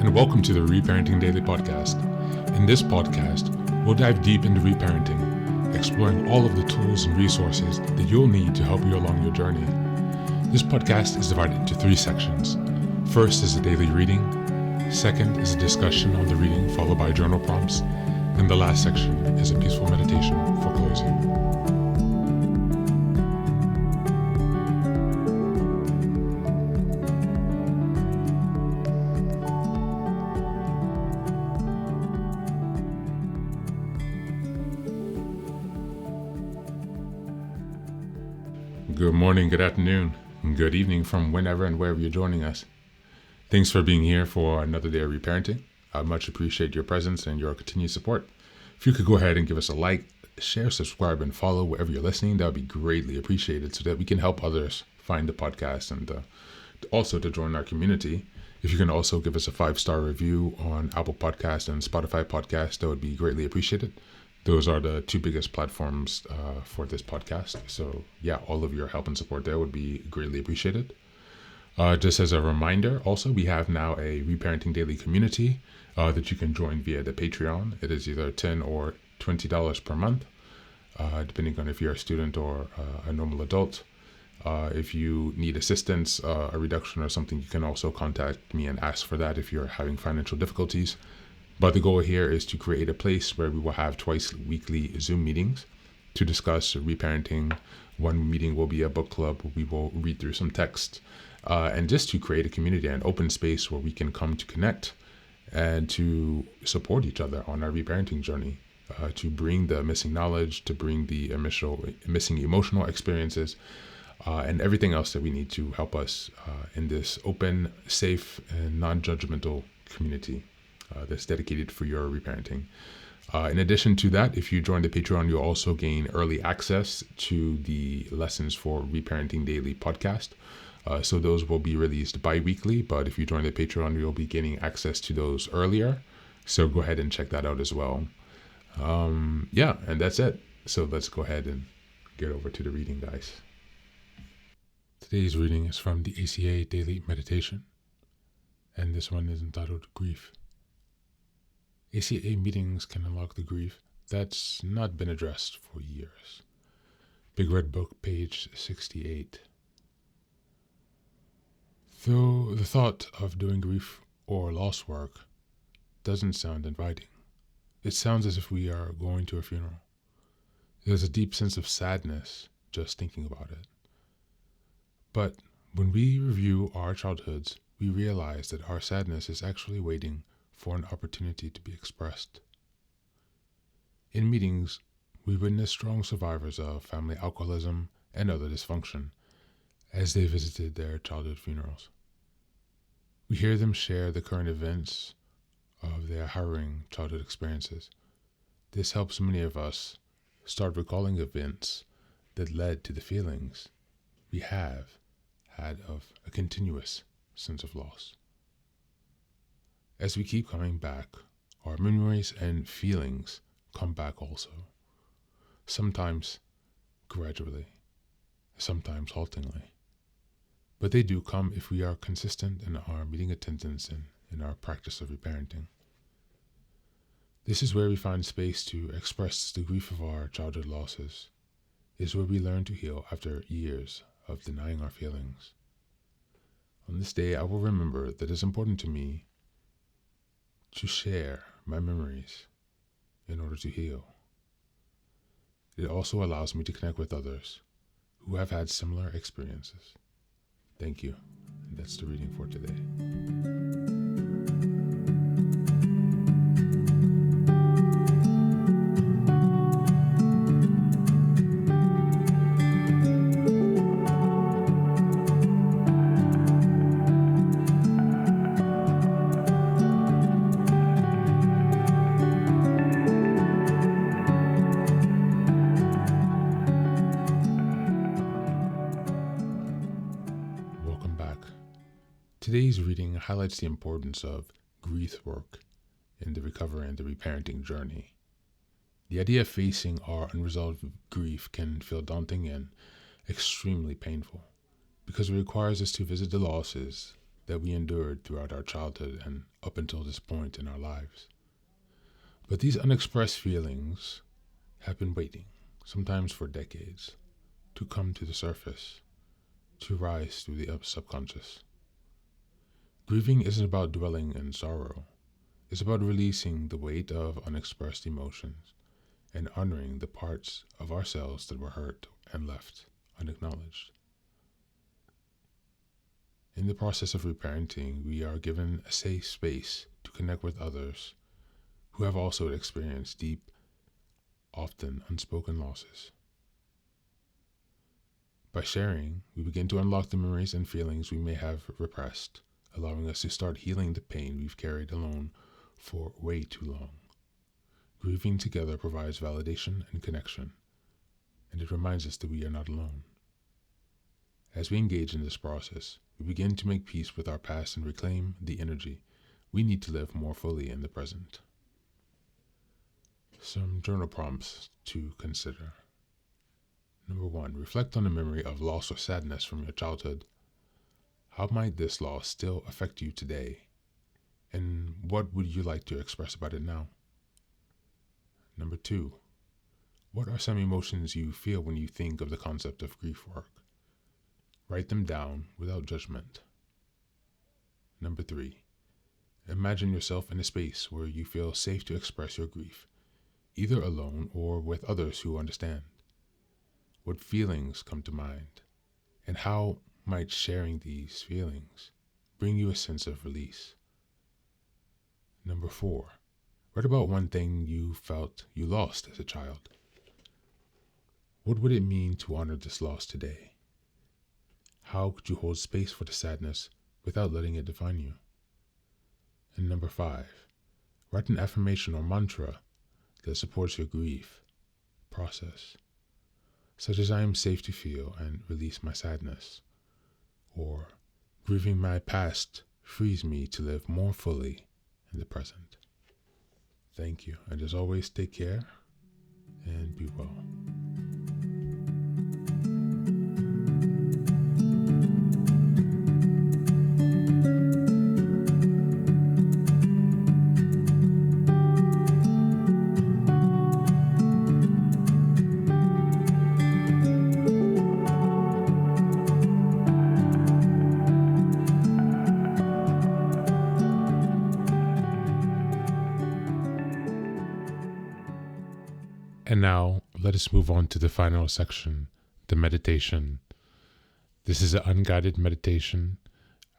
and welcome to the Reparenting Daily podcast. In this podcast, we'll dive deep into reparenting, exploring all of the tools and resources that you'll need to help you along your journey. This podcast is divided into 3 sections. First is a daily reading. Second is a discussion on the reading followed by journal prompts. And the last section is a peaceful meditation for closing. Good morning, good afternoon, and good evening from whenever and wherever you're joining us. Thanks for being here for another day of reparenting. I much appreciate your presence and your continued support. If you could go ahead and give us a like, share, subscribe, and follow wherever you're listening, that would be greatly appreciated so that we can help others find the podcast and also to join our community. If you can also give us a 5-star review on Apple Podcast and Spotify Podcast, that would be greatly appreciated. Those are the 2 biggest platforms for this podcast. So yeah, all of your help and support there would be greatly appreciated. Just as a reminder, also, we have now a Reparenting Daily community that you can join via the Patreon. It is either $10 or $20 per month, depending on if you're a student or a normal adult. If you need assistance, a reduction or something, you can also contact me and ask for that if you're having financial difficulties. But the goal here is to create a place where we will have twice weekly Zoom meetings to discuss reparenting. One meeting will be a book club. We will read through some text and just to create a community and open space where we can come to connect and to support each other on our reparenting journey, to bring the missing knowledge, to bring the missing emotional experiences, and everything else that we need to help us in this open, safe, and non-judgmental community that's dedicated for your reparenting. In addition to that, if you join the Patreon, you'll also gain early access to the Lessons for Reparenting Daily podcast. So those will be released bi-weekly, but if you join the Patreon, you'll be gaining access to those earlier. So go ahead and check that out as well. And that's it. So let's go ahead and get over to the reading, guys. Today's reading is from the ACA Daily Meditation, and this one is entitled Grief. ACA meetings can unlock the grief that's not been addressed for years. Big Red Book, page 68. Though the thought of doing grief or loss work doesn't sound inviting, it sounds as if we are going to a funeral. There's a deep sense of sadness just thinking about it. But when we review our childhoods, we realize that our sadness is actually waiting for an opportunity to be expressed. In meetings, we witness strong survivors of family alcoholism and other dysfunction as they visited their childhood funerals. We hear them share the current events of their harrowing childhood experiences. This helps many of us start recalling events that led to the feelings we have had of a continuous sense of loss. As we keep coming back, our memories and feelings come back also. Sometimes gradually, sometimes haltingly. But they do come if we are consistent in our meeting attendance and in our practice of reparenting. This is where we find space to express the grief of our childhood losses. It is where we learn to heal after years of denying our feelings. On this day, I will remember that it is important to me to share my memories in order to heal. It also allows me to connect with others who have had similar experiences. Thank you. And that's the reading for today. Today's reading highlights the importance of grief work in the recovery and the reparenting journey. The idea of facing our unresolved grief can feel daunting and extremely painful because it requires us to visit the losses that we endured throughout our childhood and up until this point in our lives. But these unexpressed feelings have been waiting, sometimes for decades, to come to the surface, to rise through the subconscious. Grieving isn't about dwelling in sorrow. It's about releasing the weight of unexpressed emotions and honoring the parts of ourselves that were hurt and left unacknowledged. In the process of reparenting, we are given a safe space to connect with others who have also experienced deep, often unspoken losses. By sharing, we begin to unlock the memories and feelings we may have repressed, allowing us to start healing the pain we've carried alone for way too long. Grieving together provides validation and connection, and it reminds us that we are not alone. As we engage in this process, we begin to make peace with our past and reclaim the energy we need to live more fully in the present. Some journal prompts to consider. Number 1, reflect on a memory of loss or sadness from your childhood. How might this loss still affect you today? And what would you like to express about it now? Number 2, what are some emotions you feel when you think of the concept of grief work? Write them down without judgment. Number 3, imagine yourself in a space where you feel safe to express your grief, either alone or with others who understand. What feelings come to mind, and how might sharing these feelings bring you a sense of release? Number 4, write about one thing you felt you lost as a child. What would it mean to honor this loss today? How could you hold space for the sadness without letting it define you? And number 5, write an affirmation or mantra that supports your grief process, such as I am safe to feel and release my sadness, or grieving my past frees me to live more fully in the present. Thank you, and as always, take care and be well. And now, let us move on to the final section, the meditation. This is an unguided meditation.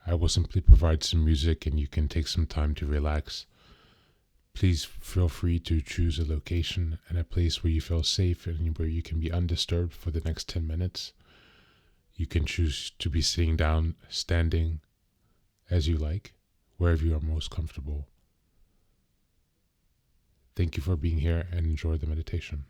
I will simply provide some music and you can take some time to relax. Please feel free to choose a location and a place where you feel safe and where you can be undisturbed for the next 10 minutes. You can choose to be sitting down, standing, as you like, wherever you are most comfortable. Thank you for being here and enjoy the meditation.